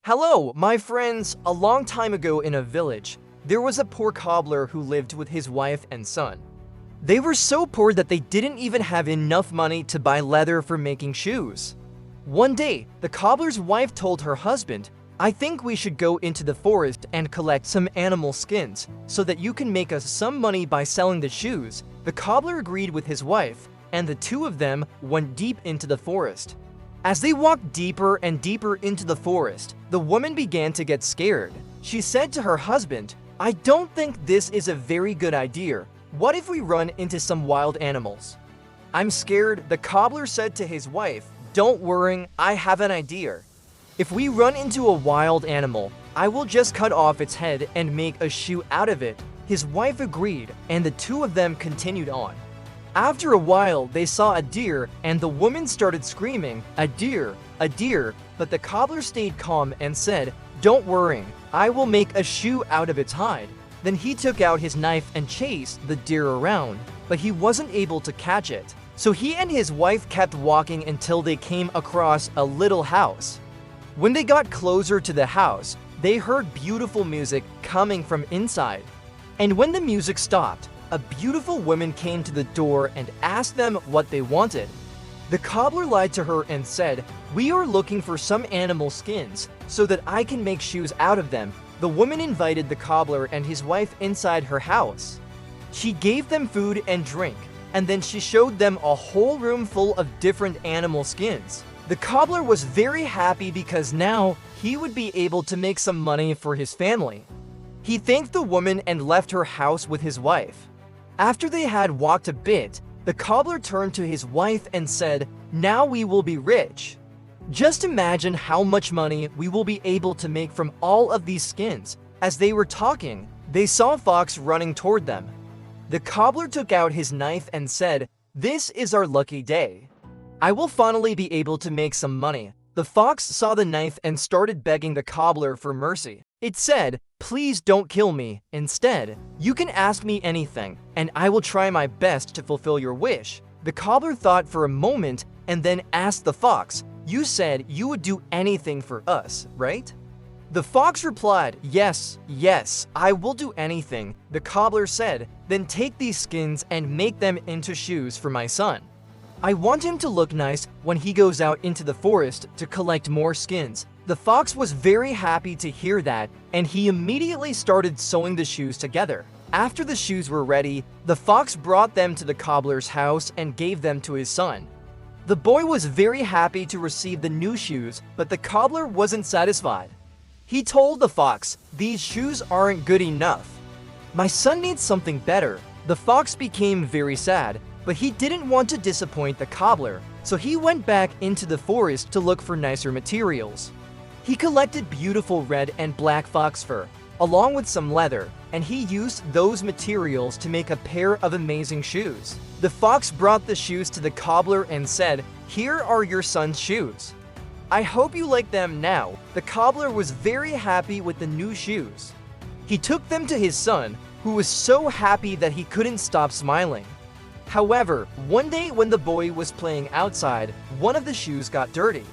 Hello, my friends! A long time ago in a village, there was a poor cobbler who lived with his wife and son. They were so poor that they didn't even have enough money to buy leather for making shoes. One day, the cobbler's wife told her husband, "I think we should go into the forest and collect some animal skins, so that you can make us some money by selling the shoes." The cobbler agreed with his wife, and the two of them went deep into the forest. As they walked deeper and deeper into the forest, the woman began to get scared. She said to her husband, "I don't think this is a very good idea. What if we run into some wild animals?" "I'm scared," the cobbler said to his wife. "Don't worry, I have an idea. If we run into a wild animal, I will just cut off its head and make a shoe out of it." His wife agreed, and the two of them continued on. After a while, they saw a deer, and the woman started screaming, "A deer! A deer!" But the cobbler stayed calm and said, "Don't worry, I will make a shoe out of its hide." Then he took out his knife and chased the deer around, but he wasn't able to catch it. So he and his wife kept walking until they came across a little house. When they got closer to the house, they heard beautiful music coming from inside. And when the music stopped, a beautiful woman came to the door and asked them what they wanted. The cobbler lied to her and said, "We are looking for some animal skins so that I can make shoes out of them." The woman invited the cobbler and his wife inside her house. She gave them food and drink, and then she showed them a whole room full of different animal skins. The cobbler was very happy because now he would be able to make some money for his family. He thanked the woman and left her house with his wife. After they had walked a bit, the cobbler turned to his wife and said, "Now we will be rich. Just imagine how much money we will be able to make from all of these skins." As they were talking, they saw a fox running toward them. The cobbler took out his knife and said, "This is our lucky day. I will finally be able to make some money." The fox saw the knife and started begging the cobbler for mercy. It said, "Please don't kill me. Instead, you can ask me anything, and I will try my best to fulfill your wish." The cobbler thought for a moment and then asked the fox, "You said you would do anything for us, right?" The fox replied, "Yes, I will do anything." The cobbler said, "Then take these skins and make them into shoes for my son. I want him to look nice when he goes out into the forest to collect more skins." The fox was very happy to hear that, and he immediately started sewing the shoes together. After the shoes were ready, the fox brought them to the cobbler's house and gave them to his son. The boy was very happy to receive the new shoes, but the cobbler wasn't satisfied. He told the fox, "These shoes aren't good enough. My son needs something better." The fox became very sad, but he didn't want to disappoint the cobbler, so he went back into the forest to look for nicer materials. He collected beautiful red and black fox fur, along with some leather, and he used those materials to make a pair of amazing shoes. The fox brought the shoes to the cobbler and said, "Here are your son's shoes. I hope you like them now." The cobbler was very happy with the new shoes. He took them to his son, who was so happy that he couldn't stop smiling. However, one day when the boy was playing outside, one of the shoes got dirty.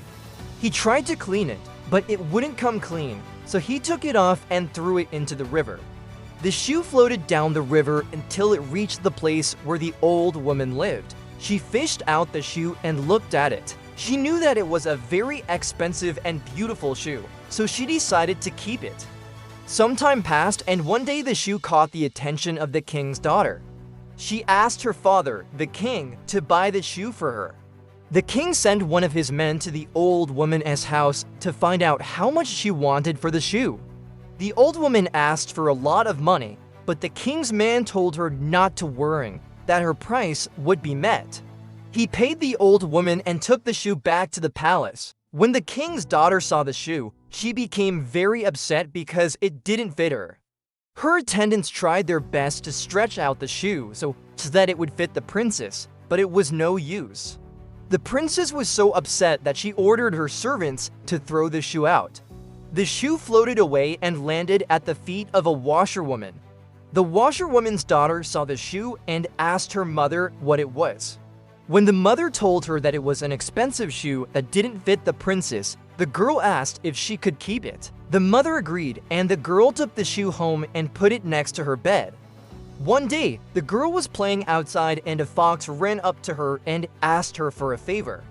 He tried to clean it, but it wouldn't come clean, so he took it off and threw it into the river. The shoe floated down the river until it reached the place where the old woman lived. She fished out the shoe and looked at it. She knew that it was a very expensive and beautiful shoe, so she decided to keep it. Some time passed, and one day the shoe caught the attention of the king's daughter. She asked her father, the king, to buy the shoe for her. The king sent one of his men to the old woman's house to find out how much she wanted for the shoe. The old woman asked for a lot of money, but the king's man told her not to worry, that her price would be met. He paid the old woman and took the shoe back to the palace. When the king's daughter saw the shoe, she became very upset because it didn't fit her. Her attendants tried their best to stretch out the shoe so that it would fit the princess, but it was no use. The princess was so upset that she ordered her servants to throw the shoe out. The shoe floated away and landed at the feet of a washerwoman. The washerwoman's daughter saw the shoe and asked her mother what it was. When the mother told her that it was an expensive shoe that didn't fit the princess, The girl asked if she could keep it. The mother agreed, and the girl took the shoe home and put it next to her bed. One day, the girl was playing outside and a fox ran up to her and asked her for a favor.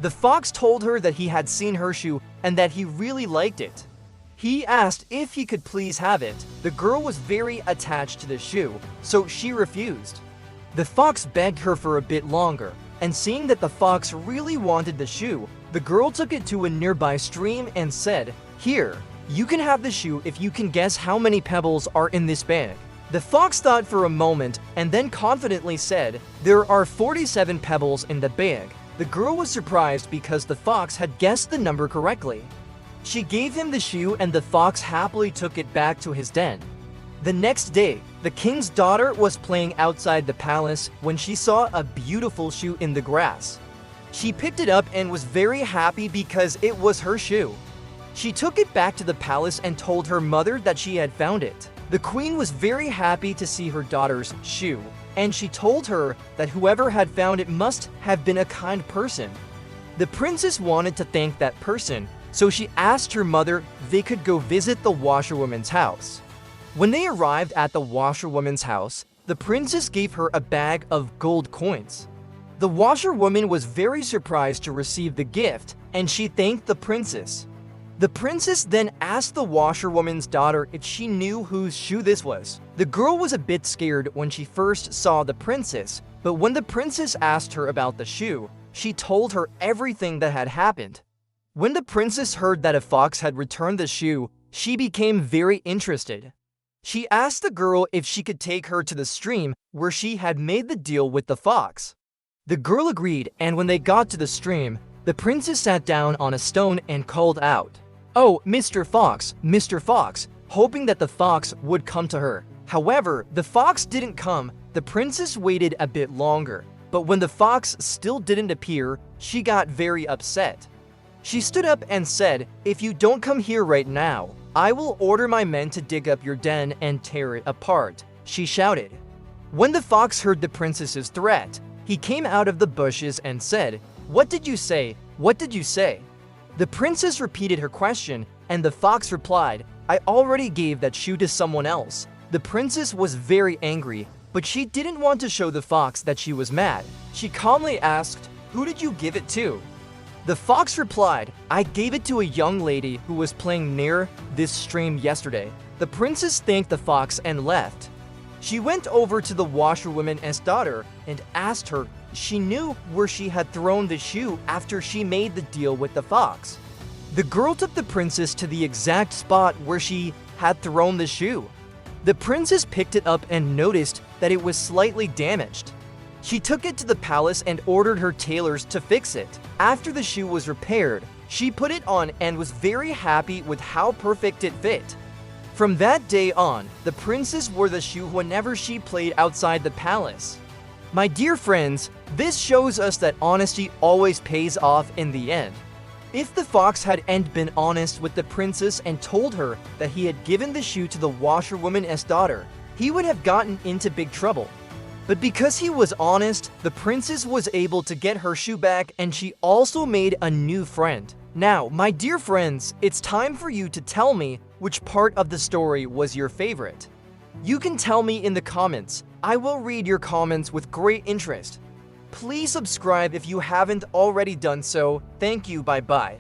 The fox told her that he had seen her shoe and that he really liked it. He asked if he could please have it. The girl was very attached to the shoe, so she refused. The fox begged her for a bit longer, and seeing that the fox really wanted the shoe, the girl took it to a nearby stream and said, "Here, you can have the shoe if you can guess how many pebbles are in this bag." The fox thought for a moment and then confidently said, "There are 47 pebbles in the bag." The girl was surprised because the fox had guessed the number correctly. She gave him the shoe and the fox happily took it back to his den. The next day, the king's daughter was playing outside the palace when she saw a beautiful shoe in the grass. She picked it up and was very happy because it was her shoe. She took it back to the palace and told her mother that she had found it. The queen was very happy to see her daughter's shoe, and she told her that whoever had found it must have been a kind person. The princess wanted to thank that person, so she asked her mother if they could go visit the washerwoman's house. When they arrived at the washerwoman's house, the princess gave her a bag of gold coins. The washerwoman was very surprised to receive the gift, and she thanked the princess. The princess then asked the washerwoman's daughter if she knew whose shoe this was. The girl was a bit scared when she first saw the princess, but when the princess asked her about the shoe, she told her everything that had happened. When the princess heard that a fox had returned the shoe, she became very interested. She asked the girl if she could take her to the stream where she had made the deal with the fox. The girl agreed, and when they got to the stream, the princess sat down on a stone and called out, "Oh, Mr. Fox, Mr. Fox," hoping that the fox would come to her. However, the fox didn't come. The princess waited a bit longer, but when the fox still didn't appear, she got very upset. She stood up and said, "If you don't come here right now, I will order my men to dig up your den and tear it apart," she shouted. When the fox heard the princess's threat, he came out of the bushes and said, "What did you say? What did you say?" The princess repeated her question, and the fox replied, "I already gave that shoe to someone else." The princess was very angry, but she didn't want to show the fox that she was mad. She calmly asked, "Who did you give it to?" The fox replied, "I gave it to a young lady who was playing near this stream yesterday." The princess thanked the fox and left. She went over to the washerwoman's daughter and asked her if she knew where she had thrown the shoe after she made the deal with the fox. The girl took the princess to the exact spot where she had thrown the shoe. The princess picked it up and noticed that it was slightly damaged. She took it to the palace and ordered her tailors to fix it. After the shoe was repaired, she put it on and was very happy with how perfect it fit. From that day on, the princess wore the shoe whenever she played outside the palace. My dear friends, this shows us that honesty always pays off in the end. If the fox hadn't been honest with the princess and told her that he had given the shoe to the washerwoman's daughter, he would have gotten into big trouble. But because he was honest, the princess was able to get her shoe back, and she also made a new friend. Now, my dear friends, it's time for you to tell me which part of the story was your favorite. You can tell me in the comments. I will read your comments with great interest. Please subscribe if you haven't already done so. Thank you, bye-bye.